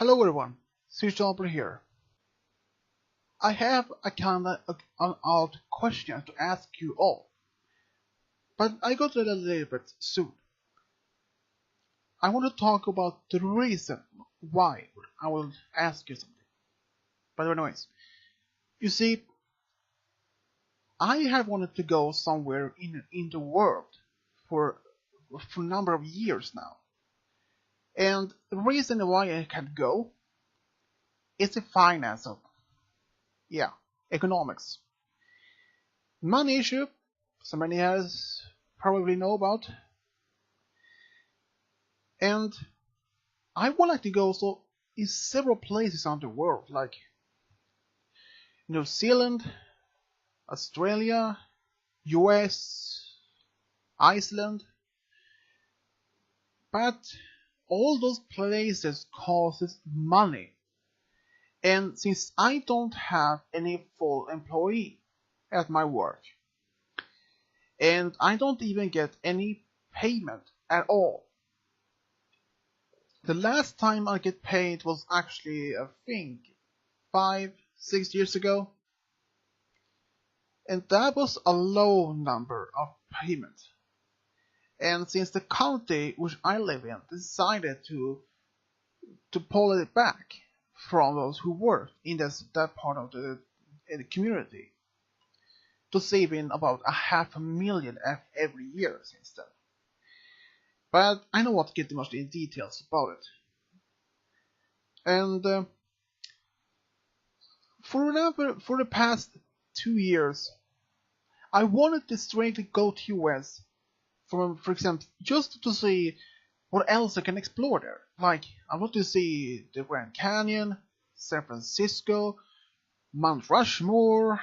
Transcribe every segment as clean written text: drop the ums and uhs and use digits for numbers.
Hello everyone, Switchhopper here. I have a kinda an odd question to ask you all, but I got it a little bit soon. I want to talk about the reason why I will ask you something. But anyways, you see, I have wanted to go somewhere in the world for a number of years now, and the reason why I can't go is the finance of yeah economics. Money issue, so many has probably know about, and I would like to go so in several places around the world, like New Zealand, Australia, US, Iceland, but all those places costs money, and since I don't have any full employee at my work, and I don't even get any payment at all. The last time I get paid was actually, I think, 5, 6 years ago, and that was a low number of payment. And since the county which I live in decided to pull it back from those who work in that part of the community, to save in about $500,000 every year since then. But I don't want to get too much in details about it. And for the past 2 years, I wanted to straightly go to US, for example, just to see what else I can explore there. Like, I want to see the Grand Canyon, San Francisco, Mount Rushmore,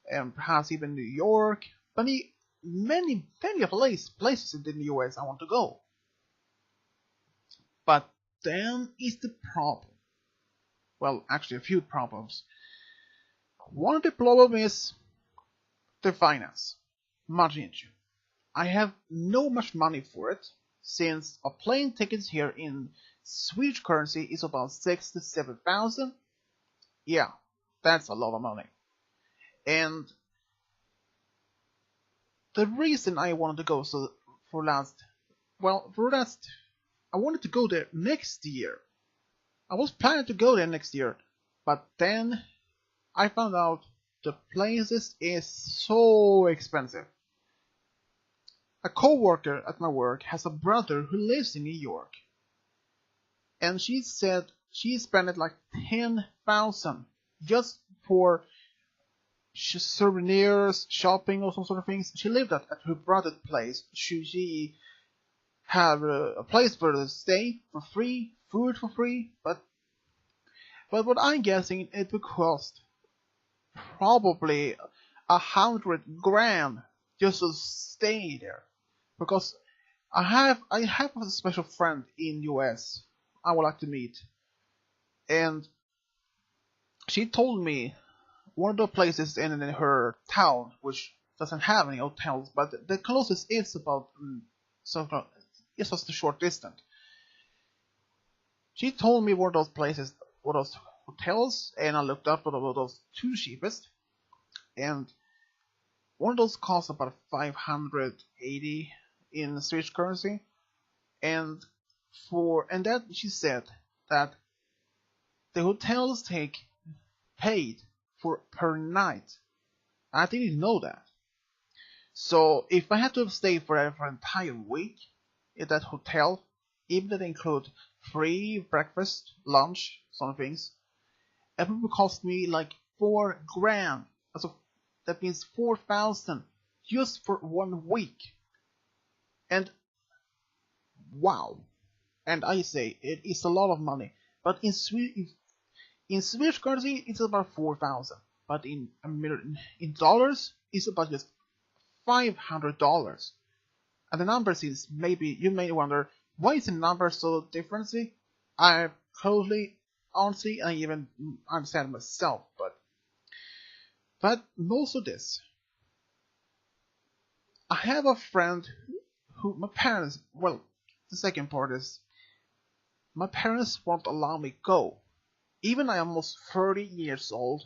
and perhaps even New York. Many places in the US I want to go. But then is the problem. Well, actually, a few problems. One of the problems is the finance, money issue. I have no much money for it, since a plane ticket here in Swedish currency is about 6 to 7,000. Yeah, that's a lot of money. And the reason I wanted to go I wanted to go there next year. I was planning to go there next year, but then I found out the places is so expensive. A coworker at my work has a brother who lives in New York, and she said she spent like 10,000 just for souvenirs, shopping, or some sort of things. She lived at her brother's place. She had a place for the stay for free, food for free, but what I'm guessing it would cost probably 100 grand just to stay there, because I have a special friend in US I would like to meet, and she told me one of the places in her town which doesn't have any hotels, but the closest is about it's just a short distance. She told me one of those places, one of those hotels, and I looked up one of those two cheapest, and one of those costs about 580 in Swedish currency, and that she said that the hotels take paid for per night. I didn't know that. So if I had to stay for an entire week in that hotel, even that include free breakfast, lunch, some things, it would cost me like 4 grand. So that means 4,000 just for 1 week. And wow. And I say it is a lot of money. But in Swedish currency it's about 4,000. But in dollars it's about just $500. And the numbers is, maybe you may wonder, why is the number so different? I totally, honestly, I even understand myself, but most of this, I have a friend who my parents. Well, the second part is My parents won't allow me go. Even I am almost 30 years old,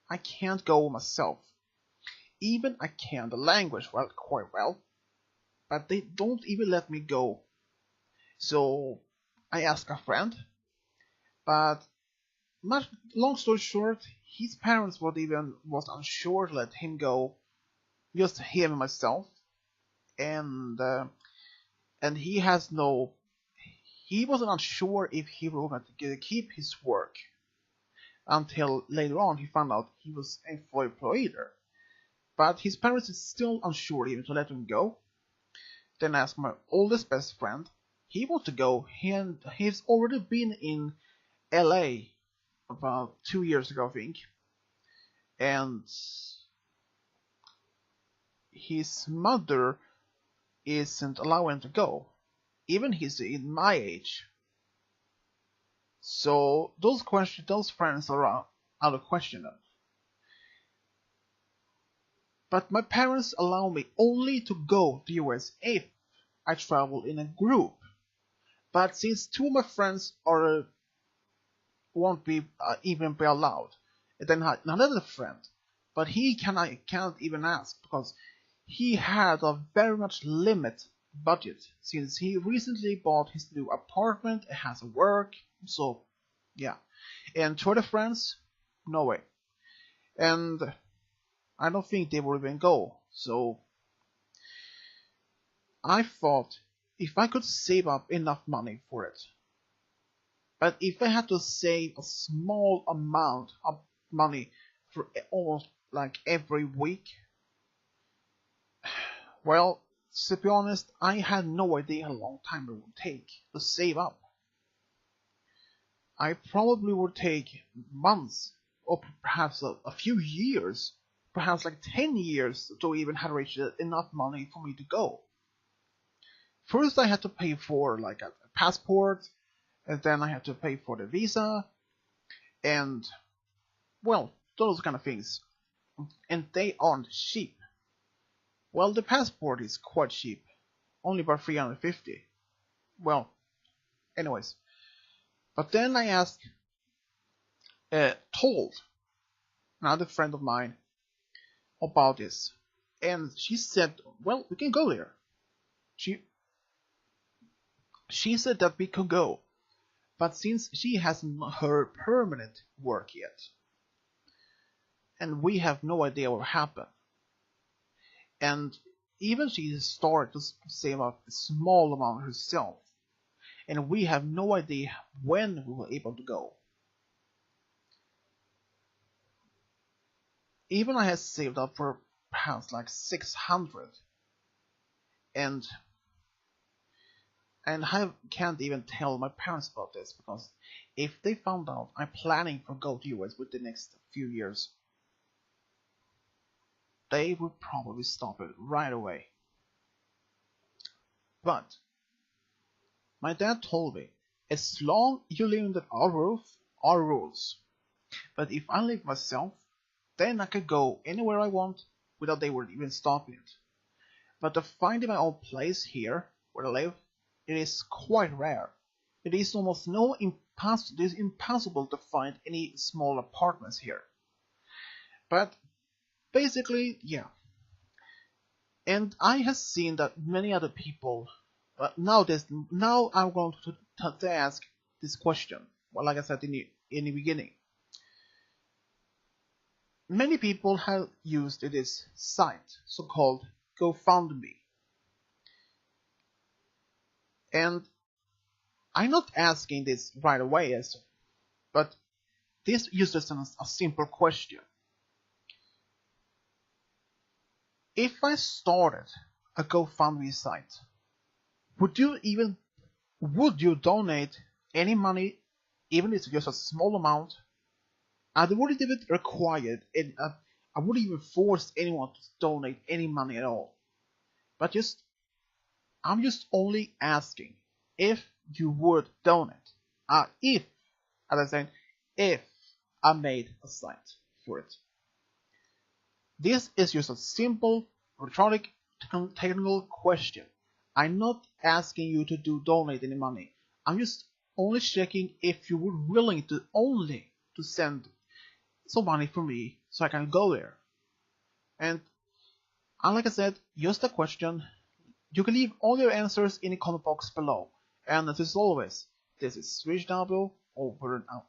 I can't go myself. Even I can the language quite well, but they don't even let me go. So I asked a friend, but much long story short, his parents was unsure to let him go, just him and myself, and he has no. He wasn't unsure if he was going to keep his work until later on he found out he was a fully employed there. But his parents is still unsure even to let him go. Then I asked my oldest best friend. He wants to go, and he's already been in LA about 2 years ago, I think. And his mother isn't allowing him to go. Even he's in my age. So those friends are out of question now. But my parents allow me only to go to the US if I travel in a group. But since two of my friends won't be even be allowed, and then another friend, but he can't even ask because he had a very much limit budget since he recently bought his new apartment and has work. So yeah, and two other friends, no way, and I don't think they will even go. So I thought if I could save up enough money for it, but if I had to save a small amount of money for almost like every week, well, to be honest, I had no idea how long time it would take to save up. I probably would take months or perhaps a few years, perhaps like 10 years to even have reached enough money for me to go. First I had to pay for like a passport, and then I had to pay for the visa, and well, those kind of things. And they aren't cheap. Well, the passport is quite cheap, only about 350. Well, anyways. But then I asked, told another friend of mine about this, and she said, well, we can go there. She said that we could go, but since she hasn't her permanent work yet, and we have no idea what will happen, and even she started to save up a small amount herself, and we have no idea when we will be able to go. Even I had saved up for perhaps like 600, and I can't even tell my parents about this because if they found out I'm planning to go to US within the next few years, they would probably stop it right away. But my dad told me, as long as you live under our roof, our rules. But if I live myself, then I could go anywhere I want without they would even stop it. But to find my own place here, where I live, it is quite rare. It is almost it is impossible to find any small apartments here. But basically, yeah. And I have seen that many other people. Now I'm going to ask this question. Well, like I said in the beginning, many people have used this site, so-called GoFundMe. And I'm not asking this right away, but this is just a simple question. If I started a GoFundMe site, would you donate any money, even if it's just a small amount? I wouldn't even require it. I wouldn't even force anyone to donate any money at all. But I'm just only asking if you would donate. If, as I said, if I made a site for it. This is just a simple, rhetoric, technical question. I'm not asking you to donate any money. I'm just only checking if you were willing to send some money for me so I can go there. And like I said, just a question. You can leave all your answers in the comment box below. And as always, this is Rich over and out.